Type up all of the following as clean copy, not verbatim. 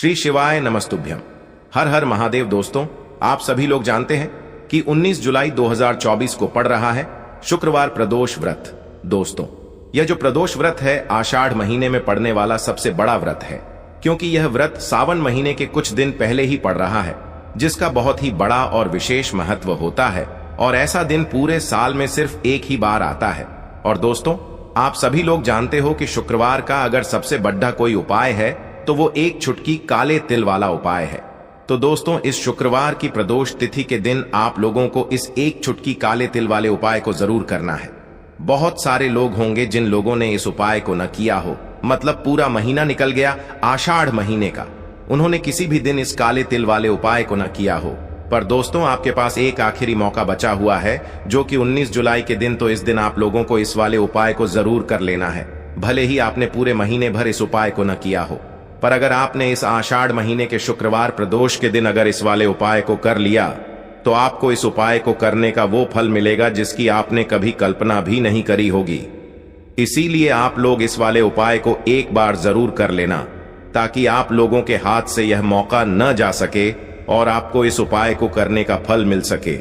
श्री शिवाय नमस्तुभ्यम। हर हर महादेव। दोस्तों, आप सभी लोग जानते हैं कि 19 जुलाई 2024 को पड़ रहा है शुक्रवार प्रदोष व्रत। दोस्तों, यह जो प्रदोष व्रत है आषाढ़ महीने में पड़ने वाला सबसे बड़ा व्रत है, क्योंकि यह व्रत सावन महीने के कुछ दिन पहले ही पड़ रहा है, जिसका बहुत ही बड़ा और विशेष महत्व होता है। और ऐसा दिन पूरे साल में सिर्फ एक ही बार आता है। और दोस्तों, आप सभी लोग जानते हो कि शुक्रवार का अगर सबसे बड़ा कोई उपाय है तो वो एक चुटकी काले तिल वाला उपाय है। तो दोस्तों, इस शुक्रवार की प्रदोष तिथि के दिन आप लोगों को इस एक चुटकी काले तिल वाले उपाय को जरूर करना है। बहुत सारे लोग होंगे जिन लोगों ने इस उपाय को न किया हो, मतलब पूरा महीना निकल गया आषाढ़ महीने का, उन्होंने किसी भी दिन इस काले तिल वाले उपाय को न किया हो। पर दोस्तों, आपके पास एक आखिरी मौका बचा हुआ है, जो कि 19 जुलाई के दिन। तो इस दिन आप लोगों को इस वाले उपाय को जरूर कर लेना है, भले ही आपने पूरे महीने भर इस उपाय को न किया हो। पर अगर आपने इस आषाढ़ महीने के शुक्रवार प्रदोष के दिन अगर इस वाले उपाय को कर लिया, तो आपको इस उपाय को करने का वो फल मिलेगा जिसकी आपने कभी कल्पना भी नहीं करी होगी। इसीलिए आप लोग इस वाले उपाय को एक बार जरूर कर लेना, ताकि आप लोगों के हाथ से यह मौका न जा सके और आपको इस उपाय को करने का फल मिल सके।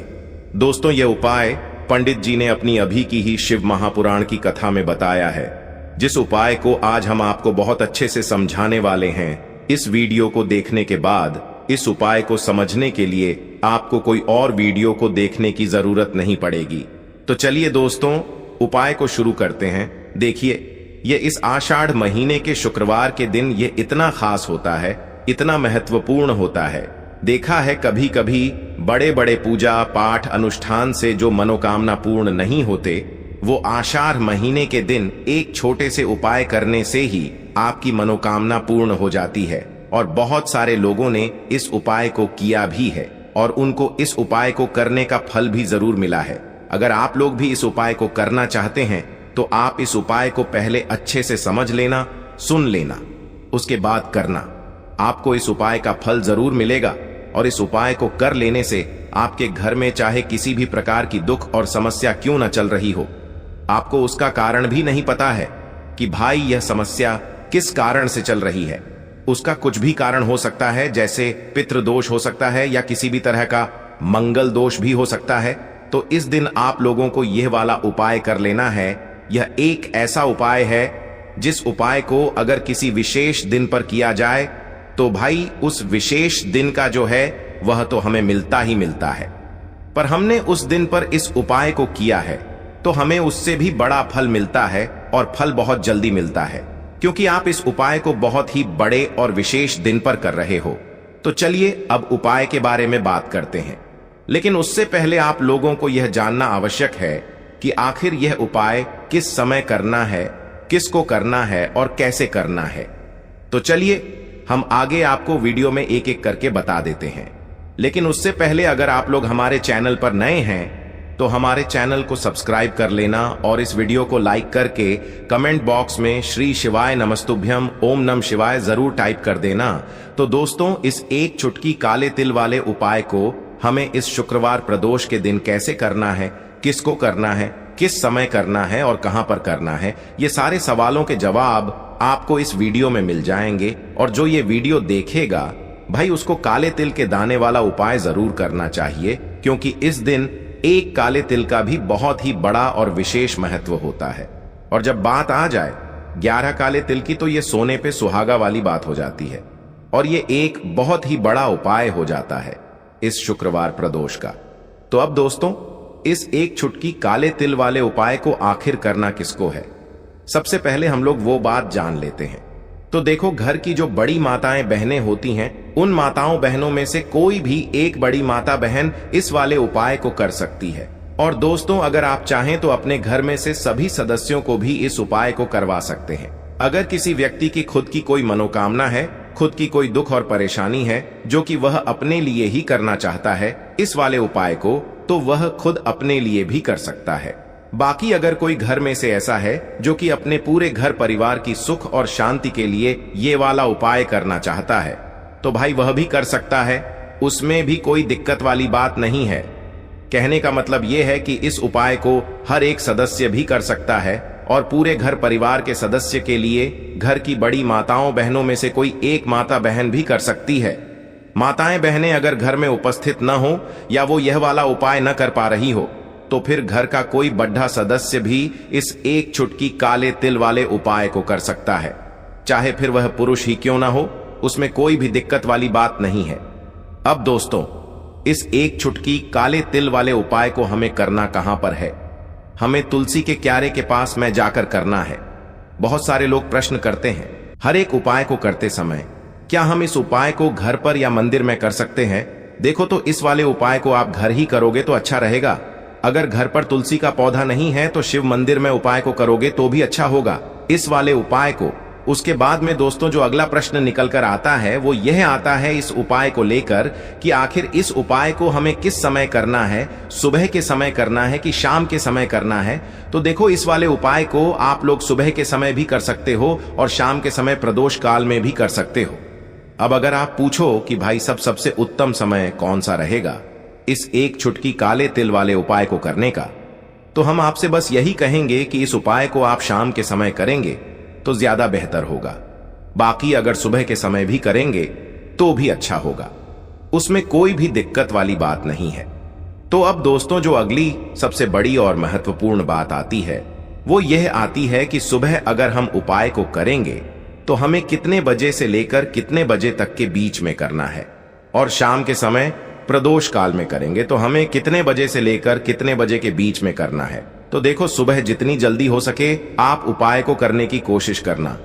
दोस्तों, यह उपाय पंडित जी ने अपनी अभी की ही शिव महापुराण की कथा में बताया है, जिस उपाय को आज हम आपको बहुत अच्छे से समझाने वाले हैं। इस वीडियो को देखने के बाद इस उपाय को समझने के लिए आपको कोई और वीडियो को देखने की जरूरत नहीं पड़ेगी। तो चलिए दोस्तों, उपाय को शुरू करते हैं। देखिए, ये इस आषाढ़ महीने के शुक्रवार के दिन ये इतना खास होता है, इतना महत्वपूर्ण होता है। देखा है कभी कभी बड़े बड़े पूजा पाठ अनुष्ठान से जो मनोकामना पूर्ण नहीं होते, वो आषाढ़ महीने के दिन एक छोटे से उपाय करने से ही आपकी मनोकामना पूर्ण हो जाती है। और बहुत सारे लोगों ने इस उपाय को किया भी है और उनको इस उपाय को करने का फल भी जरूर मिला है। अगर आप लोग भी इस उपाय को करना चाहते हैं तो आप इस उपाय को पहले अच्छे से समझ लेना, सुन लेना, उसके बाद करना। आपको इस उपाय का फल जरूर मिलेगा। और इस उपाय को कर लेने से आपके घर में चाहे किसी भी प्रकार की दुख और समस्या क्यों न चल रही हो, आपको उसका कारण भी नहीं पता है कि भाई यह समस्या किस कारण से चल रही है। उसका कुछ भी कारण हो सकता है, जैसे पितृदोष हो सकता है या किसी भी तरह का मंगल दोष भी हो सकता है। तो इस दिन आप लोगों को यह वाला उपाय कर लेना है। यह एक ऐसा उपाय है जिस उपाय को अगर किसी विशेष दिन पर किया जाए तो भाई उस विशेष दिन का जो है वह तो हमें मिलता ही मिलता है। पर हमने उस दिन पर इस उपाय को किया है तो हमें उससे भी बड़ा फल मिलता है, और फल बहुत जल्दी मिलता है, क्योंकि आप इस उपाय को बहुत ही बड़े और विशेष दिन पर कर रहे हो। तो चलिए अब उपाय के बारे में बात करते हैं। लेकिन उससे पहले आप लोगों को यह जानना आवश्यक है कि आखिर यह उपाय किस समय करना है, किसको करना है और कैसे करना है। तो चलिए हम आगे आपको वीडियो में एक एक करके बता देते हैं। लेकिन उससे पहले अगर आप लोग हमारे चैनल पर नए हैं तो हमारे चैनल को सब्सक्राइब कर लेना और इस वीडियो को लाइक करके कमेंट बॉक्स में श्री शिवाय नमस्तुभ्यम ओम नम शिवाय जरूर टाइप कर देना। तो दोस्तों, इस एक चुटकी काले तिल वाले उपाय को हमें इस शुक्रवार प्रदोष के दिन कैसे करना है, किसको करना है, किस समय करना है और कहां पर करना है, ये सारे सवालों के जवाब आपको इस वीडियो में मिल जाएंगे। और जो ये वीडियो देखेगा भाई, उसको काले तिल के दाने वाला उपाय जरूर करना चाहिए, क्योंकि इस दिन एक काले तिल का भी बहुत ही बड़ा और विशेष महत्व होता है। और जब बात आ जाए 11 काले तिल की, तो ये सोने पे सुहागा वाली बात हो जाती है और ये एक बहुत ही बड़ा उपाय हो जाता है इस शुक्रवार प्रदोष का। तो अब दोस्तों, इस एक चुटकी काले तिल वाले उपाय को आखिर करना किसको है, सबसे पहले हम लोग वो बात जान लेते हैं। तो देखो, घर की जो बड़ी माताएं बहनें होती हैं, उन माताओं बहनों में से कोई भी एक बड़ी माता बहन इस वाले उपाय को कर सकती है। और दोस्तों, अगर आप चाहें तो अपने घर में से सभी सदस्यों को भी इस उपाय को करवा सकते हैं। अगर किसी व्यक्ति की खुद की कोई मनोकामना है, खुद की कोई दुख और परेशानी है जो कि वह अपने लिए ही करना चाहता है इस वाले उपाय को, तो वह खुद अपने लिए भी कर सकता है। बाकी अगर कोई घर में से ऐसा है जो कि अपने पूरे घर परिवार की सुख और शांति के लिए ये वाला उपाय करना चाहता है, तो भाई वह भी कर सकता है। उसमें भी कोई दिक्कत वाली बात नहीं है। कहने का मतलब यह है कि इस उपाय को हर एक सदस्य भी कर सकता है, और पूरे घर परिवार के सदस्य के लिए घर की बड़ी माताओं बहनों में से कोई एक माता बहन भी कर सकती है। माताएं बहनें अगर घर में उपस्थित न हो या वो यह वाला उपाय न कर पा रही हो तो फिर घर का कोई बड़ा सदस्य भी इस एक चुटकी काले तिल वाले उपाय को कर सकता है, चाहे फिर वह पुरुष ही क्यों ना हो, उसमें कोई भी दिक्कत वाली बात नहीं है। अब दोस्तों, इस एक चुटकी काले तिल वाले उपाय को हमें करना कहां पर है? हमें तुलसी के क्यारे के पास में जाकर करना है। बहुत सारे लोग प्रश्न करते हैं, हर एक उपाय को करते समय क्या हम इस उपाय को घर पर या मंदिर में कर सकते हैं? देखो, तो इस वाले उपाय को आप घर ही करोगे तो अच्छा रहेगा। अगर घर पर तुलसी का पौधा नहीं है तो शिव मंदिर में उपाय को करोगे तो भी अच्छा होगा, इस वाले उपाय को। उसके बाद में दोस्तों जो अगला प्रश्न निकल कर आता है वो यह आता है इस उपाय को लेकर कि आखिर इस उपाय को हमें किस समय करना है, सुबह के समय करना है कि शाम के समय करना है? तो देखो, इस वाले उपाय को आप लोग सुबह के समय भी कर सकते हो और शाम के समय प्रदोष काल में भी कर सकते हो। अब अगर आप पूछो कि भाई सबसे उत्तम समय कौन सा रहेगा इस एक चुटकी काले तिल वाले उपाय को करने का, तो हम आपसे बस यही कहेंगे कि इस उपाय को आप शाम के समय करेंगे तो ज्यादा बेहतर होगा। बाकी अगर सुबह के समय भी करेंगे तो भी अच्छा होगा, उसमें कोई भी दिक्कत वाली बात नहीं है। तो अब दोस्तों जो अगली सबसे बड़ी और महत्वपूर्ण बात आती है वो यह आती है कि सुबह अगर हम उपाय को करेंगे तो हमें कितने बजे से लेकर कितने बजे तक के बीच में करना है, और शाम के समय प्रदोष काल में करेंगे तो हमें कितने बजे से लेकर कितने बजे के बीच में करना है। तो देखो, सुबह जितनी जल्दी हो सके आप उपाय को करने की कोशिश करना।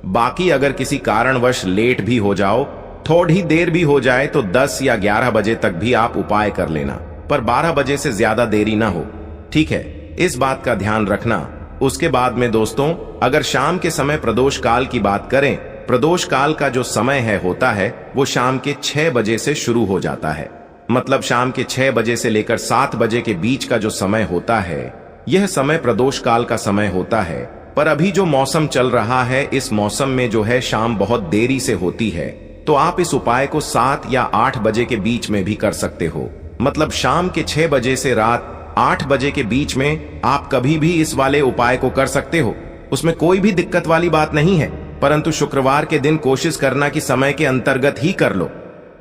बाकी अगर किसी कारणवश लेट भी हो जाओ, थोड़ी देर भी हो जाए तो 10 या 11 बजे तक भी आप उपाय कर लेना, पर 12 बजे से ज्यादा देरी ना हो, ठीक है? इस बात का ध्यान रखना। उसके बाद में दोस्तों अगर शाम के समय प्रदोष काल की बात करें, प्रदोष काल का जो समय होता है वो शाम के 6 बजे से शुरू हो जाता है। मतलब शाम के 6 बजे से लेकर 7 बजे के बीच का जो समय होता है यह समय प्रदोष काल का समय होता है। पर अभी जो मौसम चल रहा है इस मौसम में जो है शाम बहुत देरी से होती है, तो आप इस उपाय को 7 या 8 बजे के बीच में भी कर सकते हो। मतलब शाम के 6 बजे से रात 8 बजे के बीच में आप कभी भी इस वाले उपाय को कर सकते हो, उसमें कोई भी दिक्कत वाली बात नहीं है। परंतु शुक्रवार के दिन कोशिश करना कि समय के अंतर्गत ही कर लो।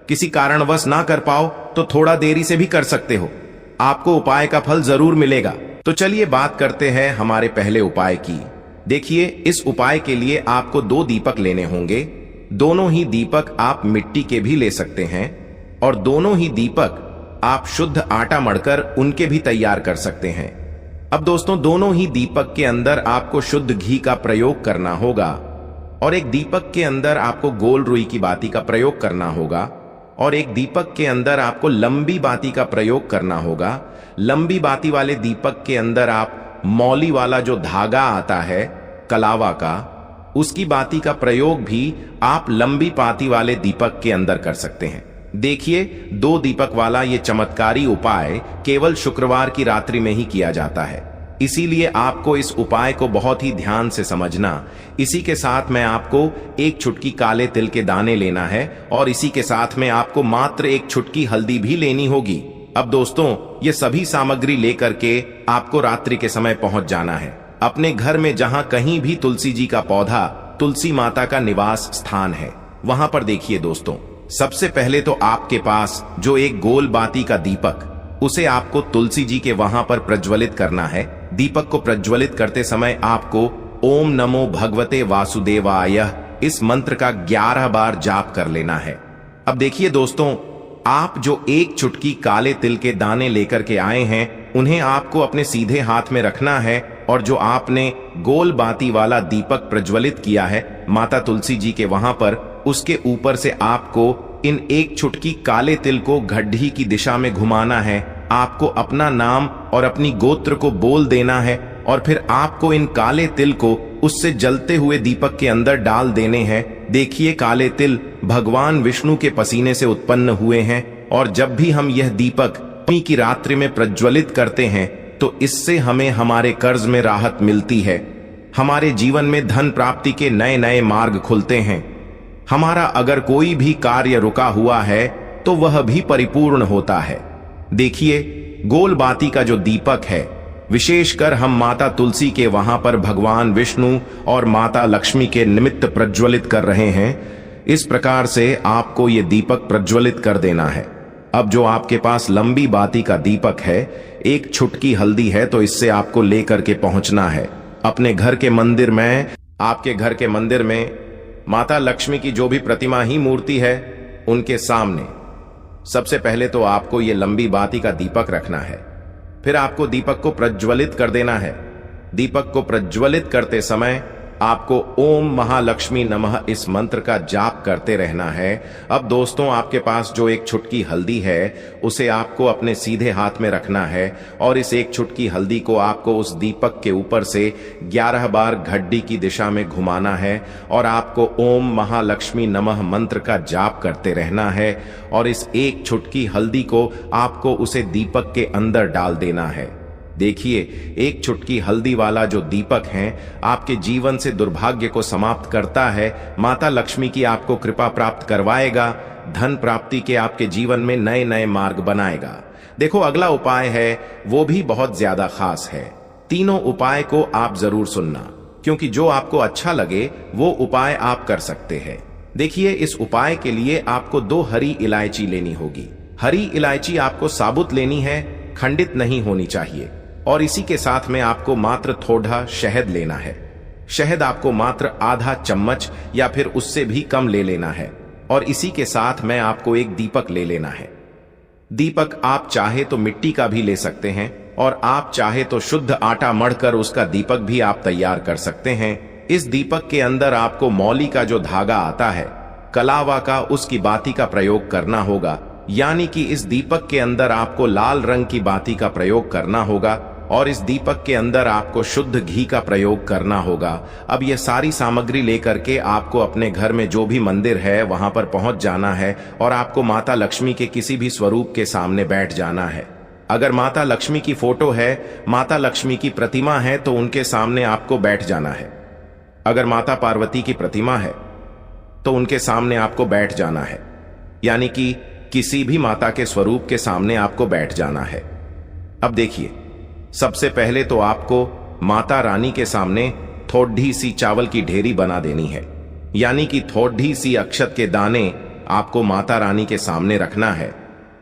किसी कारणवश ना कर पाओ तो थोड़ा देरी से भी कर सकते हो, आपको उपाय का फल जरूर मिलेगा। तो चलिए बात करते हैं हमारे पहले उपाय की। देखिए, इस उपाय के लिए आपको 2 दीपक लेने होंगे। दोनों ही दीपक आप मिट्टी के भी ले सकते हैं और दोनों ही दीपक आप शुद्ध आटा मढ़कर उनके भी तैयार कर सकते हैं। अब दोस्तों दोनों ही दीपक के अंदर आपको शुद्ध घी का प्रयोग करना होगा और एक दीपक के अंदर आपको गोल रुई की बाती का प्रयोग करना होगा और एक दीपक के अंदर आपको लंबी बाती का प्रयोग करना होगा। लंबी बाती वाले दीपक के अंदर आप मौली वाला जो धागा आता है कलावा का, उसकी बाती का प्रयोग भी आप लंबी बाती वाले दीपक के अंदर कर सकते हैं। देखिए, 2 दीपक वाला ये चमत्कारी उपाय केवल शुक्रवार की रात्रि में ही किया जाता है, इसीलिए आपको इस उपाय को बहुत ही ध्यान से समझना। इसी के साथ में आपको एक चुटकी काले तिल के दाने लेना है और इसी के साथ में आपको मात्र एक चुटकी हल्दी भी लेनी होगी। अब दोस्तों ये सभी सामग्री लेकर के आपको रात्रि के समय पहुंच जाना है अपने घर में, जहां कहीं भी तुलसी जी का पौधा, तुलसी माता का निवास स्थान है, वहां पर देखिए दोस्तों, सबसे पहले तो आपके पास जो एक गोल बाती का दीपक, उसे आपको तुलसी जी के वहां पर प्रज्वलित करना है। दीपक को प्रज्वलित करते समय आपको ओम नमो भगवते वासुदेवाय इस मंत्र का 11 बार जाप कर लेना है। अब देखिए दोस्तों, आप जो एक चुटकी काले तिल के दाने लेकर के आए हैं उन्हें आपको अपने सीधे हाथ में रखना है और जो आपने गोल बाती वाला दीपक प्रज्वलित किया है माता तुलसी जी के वहां पर, उसके ऊपर से आपको इन एक चुटकी काले तिल को गड्ढी की दिशा में घुमाना है। आपको अपना नाम और अपनी गोत्र को बोल देना है और फिर आपको इन काले तिल को उससे जलते हुए दीपक के अंदर डाल देने हैं। देखिए, काले तिल भगवान विष्णु के पसीने से उत्पन्न हुए हैं और जब भी हम यह दीपक नवमी की रात्रि में प्रज्वलित करते हैं तो इससे हमें हमारे कर्ज में राहत मिलती है, हमारे जीवन में धन प्राप्ति के नए नए मार्ग खुलते हैं, हमारा अगर कोई भी कार्य रुका हुआ है तो वह भी परिपूर्ण होता है। देखिए, गोल बाती का जो दीपक है विशेषकर हम माता तुलसी के वहां पर भगवान विष्णु और माता लक्ष्मी के निमित्त प्रज्वलित कर रहे हैं। इस प्रकार से आपको ये दीपक प्रज्वलित कर देना है। अब जो आपके पास लंबी बाती का दीपक है, एक छुटकी हल्दी है, तो इससे आपको लेकर के पहुंचना है अपने घर के मंदिर में। आपके घर के मंदिर में माता लक्ष्मी की जो भी प्रतिमा ही मूर्ति है, उनके सामने सबसे पहले तो आपको ये लंबी बाती का दीपक रखना है। फिर आपको दीपक को प्रज्वलित कर देना है। दीपक को प्रज्वलित करते समय आपको ओम महालक्ष्मी नमः इस मंत्र का जाप करते रहना है। अब दोस्तों, आपके पास जो एक छुटकी हल्दी है, उसे आपको अपने सीधे हाथ में रखना है और इस एक छुटकी हल्दी को आपको उस दीपक के ऊपर से 11 बार घड्डी की दिशा में घुमाना है और आपको ओम महालक्ष्मी नमः मंत्र का जाप करते रहना है और इस एक छुटकी हल्दी को आपको उसे दीपक के अंदर डाल देना है। देखिए, एक चुटकी हल्दी वाला जो दीपक है आपके जीवन से दुर्भाग्य को समाप्त करता है, माता लक्ष्मी की आपको कृपा प्राप्त करवाएगा, धन प्राप्ति के आपके जीवन में नए नए मार्ग बनाएगा। देखो, अगला उपाय है वो भी बहुत ज्यादा खास है। तीनों उपाय को आप जरूर सुनना, क्योंकि जो आपको अच्छा लगे वो उपाय आप कर सकते हैं। देखिए, इस उपाय के लिए आपको 2 हरी इलायची लेनी होगी। हरी इलायची आपको साबुत लेनी है, खंडित नहीं होनी चाहिए। और इसी के साथ में आपको मात्र थोड़ा शहद लेना है। शहद आपको मात्र आधा चम्मच या फिर उससे भी कम ले लेना है। और इसी के साथ में आपको एक दीपक ले लेना है। दीपक आप चाहे तो मिट्टी का भी ले सकते हैं और आप चाहे तो शुद्ध आटा मढ़कर उसका दीपक भी आप तैयार कर सकते हैं। इस दीपक के अंदर आपको मौली का जो धागा आता है, कलावा का, उसकी बाती का प्रयोग करना होगा। यानी कि इस दीपक के अंदर आपको लाल रंग की बाती का प्रयोग करना होगा और इस दीपक के अंदर आपको शुद्ध घी का प्रयोग करना होगा। अब यह सारी सामग्री लेकर के आपको अपने घर में जो भी मंदिर है वहां पर पहुंच जाना है और आपको माता लक्ष्मी के किसी भी स्वरूप के सामने बैठ जाना है। अगर माता लक्ष्मी की फोटो है, माता लक्ष्मी की प्रतिमा है, तो उनके सामने आपको बैठ जाना है। अगर माता पार्वती की प्रतिमा है तो उनके सामने आपको बैठ जाना है। यानी कि किसी भी माता के स्वरूप के सामने आपको बैठ जाना है। अब देखिए, सबसे पहले तो आपको माता रानी के सामने थोड़ी सी चावल की ढेरी बना देनी है। यानी कि थोड़ी सी अक्षत के दाने आपको माता रानी के सामने रखना है।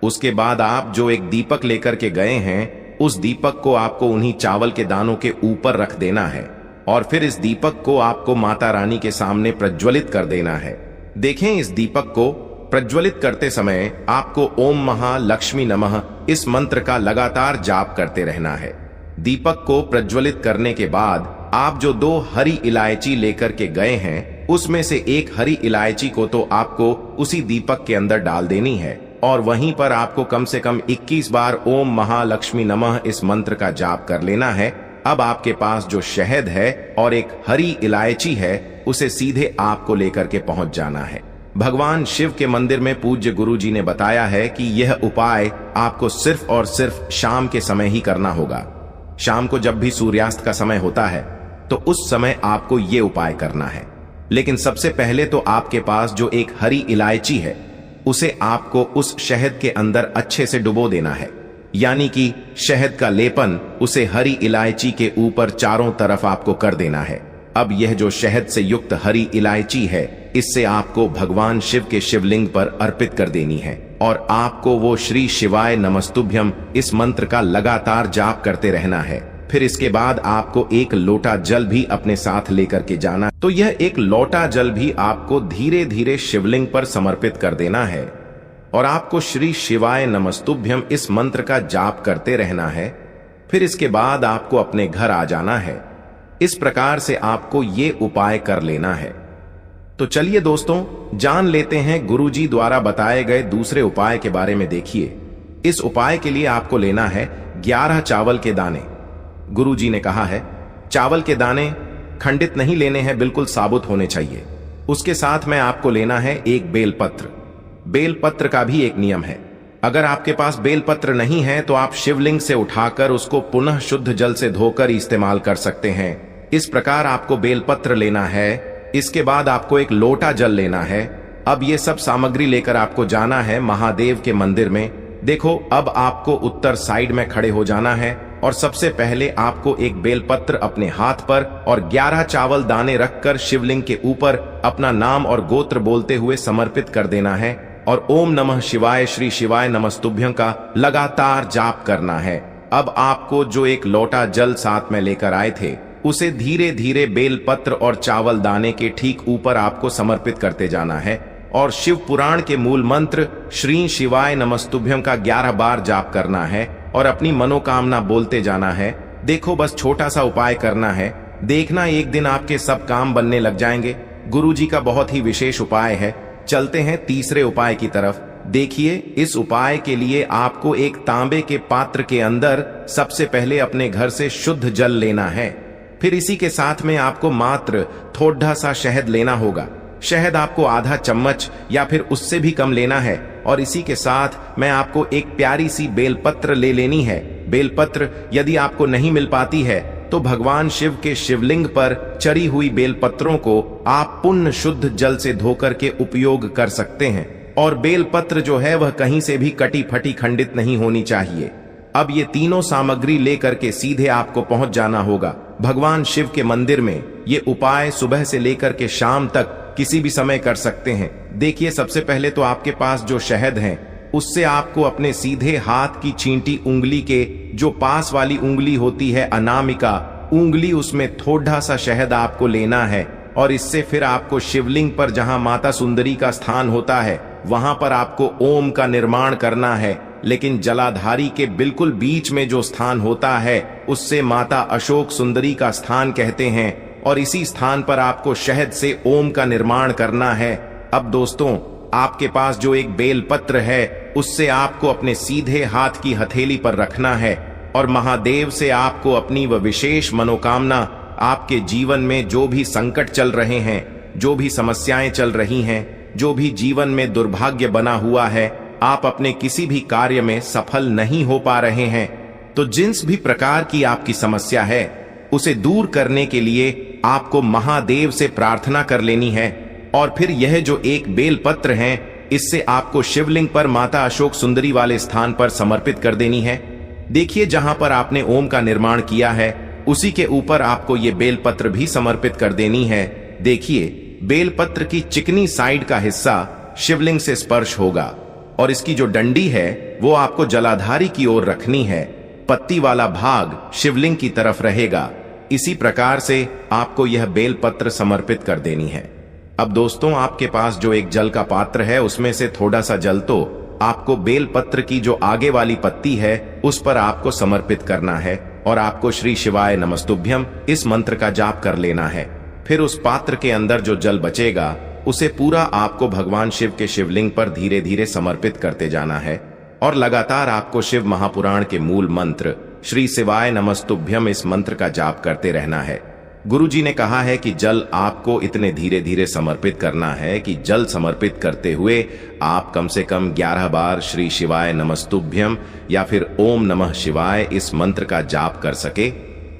उसके बाद आप जो एक दीपक लेकर के गए हैं, उस दीपक को आपको उन्हीं चावल के दानों के ऊपर रख देना है और फिर इस दीपक को आपको माता रानी के सामने प्रज्वलित कर देना है। देखें, इस दीपक को प्रज्वलित करते समय आपको ओम महालक्ष्मी नमः इस मंत्र का लगातार जाप करते रहना है। दीपक को प्रज्वलित करने के बाद आप जो 2 हरी इलायची लेकर के गए हैं, उसमें से एक हरी इलायची को तो आपको उसी दीपक के अंदर डाल देनी है और वहीं पर आपको कम से कम 21 बार ओम महालक्ष्मी नमः इस मंत्र का जाप कर लेना है। अब आपके पास जो शहद है और एक हरी इलायची है, उसे सीधे आपको लेकर के पहुंच जाना है। भगवान शिव के मंदिर में पूज्य गुरु जी ने बताया है कि यह उपाय आपको सिर्फ और सिर्फ शाम के समय ही करना होगा। शाम को जब भी सूर्यास्त का समय होता है तो उस समय आपको यह उपाय करना है। लेकिन सबसे पहले तो आपके पास जो एक हरी इलायची है, उसे आपको उस शहद के अंदर अच्छे से डुबो देना है। यानी कि शहद का लेपन उसे हरी इलायची के ऊपर चारों तरफ आपको कर देना है। अब यह जो शहद से युक्त हरी इलायची है, इससे आपको भगवान शिव के शिवलिंग पर अर्पित कर देनी है और आपको वो श्री शिवाय नमस्तुभ्यम इस मंत्र का लगातार जाप करते रहना है। फिर इसके बाद आपको एक लोटा जल भी अपने साथ लेकर के जाना। तो यह एक लोटा जल भी आपको धीरे धीरे शिवलिंग पर समर्पित कर देना है और आपको श्री शिवाय नमस्तुभ्यम इस मंत्र का जाप करते रहना है। फिर इसके बाद आपको अपने घर आ जाना है। इस प्रकार से आपको ये उपाय कर लेना है। तो चलिए दोस्तों, जान लेते हैं गुरुजी द्वारा बताए गए दूसरे उपाय के बारे में। देखिए, इस उपाय के लिए आपको लेना है 11 चावल के दाने। गुरुजी ने कहा है चावल के दाने खंडित नहीं लेने हैं, बिल्कुल साबुत होने चाहिए। उसके साथ में आपको लेना है एक बेलपत्र। बेलपत्र का भी एक नियम है, अगर आपके पास बेलपत्र नहीं है तो आप शिवलिंग से उठाकर उसको पुनः शुद्ध जल से धोकर इस्तेमाल कर सकते हैं। इस प्रकार आपको बेलपत्र लेना है। इसके बाद आपको एक लोटा जल लेना है। अब ये सब सामग्री लेकर आपको जाना है महादेव के मंदिर में। देखो, अब आपको उत्तर साइड में खड़े हो जाना है और सबसे पहले आपको एक बेलपत्र अपने हाथ पर और 11 चावल दाने रखकर शिवलिंग के ऊपर अपना नाम और गोत्र बोलते हुए समर्पित कर देना है और ओम नमः शिवाय श्री शिवाय नमस्तुभ्यं का लगातार जाप करना है। अब आपको जो एक लोटा जल साथ में लेकर आए थे उसे धीरे धीरे बेलपत्र और चावल दाने के ठीक ऊपर आपको समर्पित करते जाना है और शिव पुराण के मूल मंत्र श्री शिवाय नमस्तुभ्यं का 11 बार जाप करना है और अपनी मनोकामना बोलते जाना है। देखो, बस छोटा सा उपाय करना है, देखना एक दिन आपके सब काम बनने लग जाएंगे। गुरुजी का बहुत ही विशेष उपाय है। चलते हैं तीसरे उपाय की तरफ। देखिए, इस उपाय के लिए आपको एक तांबे के पात्र के अंदर सबसे पहले अपने घर से शुद्ध जल लेना है। फिर इसी के साथ में आपको मात्र थोड़ा सा शहद लेना होगा। शहद आपको आधा चम्मच या फिर उससे भी कम लेना है और इसी के साथ मैं आपको एक प्यारी सी बेलपत्र ले लेनी है। बेलपत्र यदि आपको नहीं मिल पाती है तो भगवान शिव के शिवलिंग पर चढ़ी हुई बेलपत्रों को आप पुण्य शुद्ध जल से धोकर के उपयोग कर सकते हैं और बेलपत्र जो है वह कहीं से भी कटी फटी खंडित नहीं होनी चाहिए। अब ये तीनों सामग्री लेकर के सीधे आपको पहुंच जाना होगा भगवान शिव के मंदिर में। ये उपाय सुबह से लेकर के शाम तक किसी भी समय कर सकते हैं। देखिए, सबसे पहले तो आपके पास जो शहद है उससे आपको अपने सीधे हाथ की छींटी उंगली के जो पास वाली उंगली होती है अनामिका उंगली, उसमें थोड़ा सा शहद आपको लेना है और इससे फिर आपको शिवलिंग पर जहां माता सुंदरी का स्थान होता है वहां पर आपको ओम का निर्माण करना है। लेकिन जलाधारी के बिल्कुल बीच में जो स्थान होता है उससे माता अशोक सुंदरी का स्थान कहते हैं और इसी स्थान पर आपको शहद से ओम का निर्माण करना है। अब दोस्तों, आपके पास जो एक बेलपत्र है उससे आपको अपने सीधे हाथ की हथेली पर रखना है और महादेव से आपको अपनी वह विशेष मनोकामना, आपके जीवन में जो भी संकट चल रहे हैं, जो भी समस्याएं चल रही हैं, जो भी जीवन में दुर्भाग्य बना हुआ है, आप अपने किसी भी कार्य में सफल नहीं हो पा रहे हैं, तो जिस भी प्रकार की आपकी समस्या है उसे दूर करने के लिए आपको महादेव से प्रार्थना कर लेनी है। और फिर यह जो एक बेलपत्र है इससे आपको शिवलिंग पर माता अशोक सुंदरी वाले स्थान पर समर्पित कर देनी है। देखिए, जहां पर आपने ओम का निर्माण किया है उसी के ऊपर आपको ये बेलपत्र भी समर्पित कर देनी है। देखिए, बेलपत्र की चिकनी साइड का हिस्सा शिवलिंग से स्पर्श होगा और इसकी जो डंडी है वो आपको जलाधारी की ओर रखनी है। पत्ती वाला भाग शिवलिंग की तरफ रहेगा। इसी प्रकार से आपको यह बेलपत्र समर्पित कर देनी है। अब दोस्तों, आपके पास जो एक जल का पात्र है उसमें से थोड़ा सा जल तो आपको बेलपत्र की जो आगे वाली पत्ती है उस पर आपको समर्पित करना है और आपको श्री शिवाय नमस्तुभ्यं इस मंत्र का जाप कर लेना है। फिर उस पात्र के अंदर जो जल बचेगा उसे पूरा आपको भगवान शिव के शिवलिंग पर धीरे धीरे समर्पित करते जाना है और लगातार आपको शिव महापुराण के मूल मंत्र श्री शिवाय नमस्तुभ्यं इस मंत्र का जाप करते रहना है। गुरुजी ने कहा है कि जल आपको इतने धीरे धीरे समर्पित करना है कि जल समर्पित करते हुए आप कम से कम 11 बार श्री शिवाय नमस्तुभ्यं या फिर ओम नमः शिवाय इस मंत्र का जाप कर सके।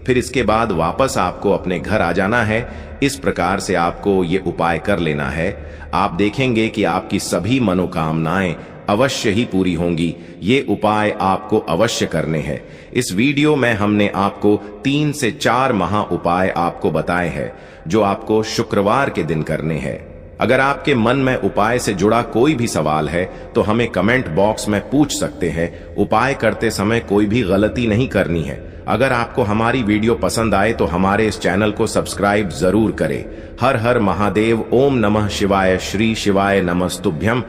फिर इसके बाद वापस आपको अपने घर आ जाना है। इस प्रकार से आपको ये उपाय कर लेना है। आप देखेंगे कि आपकी सभी मनोकामनाएं अवश्य ही पूरी होंगी। ये उपाय आपको अवश्य करने हैं। इस वीडियो में हमने आपको 3 से 4 महा उपाय आपको बताए हैं जो आपको शुक्रवार के दिन करने हैं। अगर आपके मन में उपाय से जुड़ा कोई भी सवाल है तो हमें कमेंट बॉक्स में पूछ सकते हैं। उपाय करते समय कोई भी गलती नहीं करनी है। अगर आपको हमारी वीडियो पसंद आए तो हमारे इस चैनल को सब्सक्राइब जरूर करें। हर हर महादेव। ओम नमः शिवाय। श्री शिवाय नमस्तुभ्यं।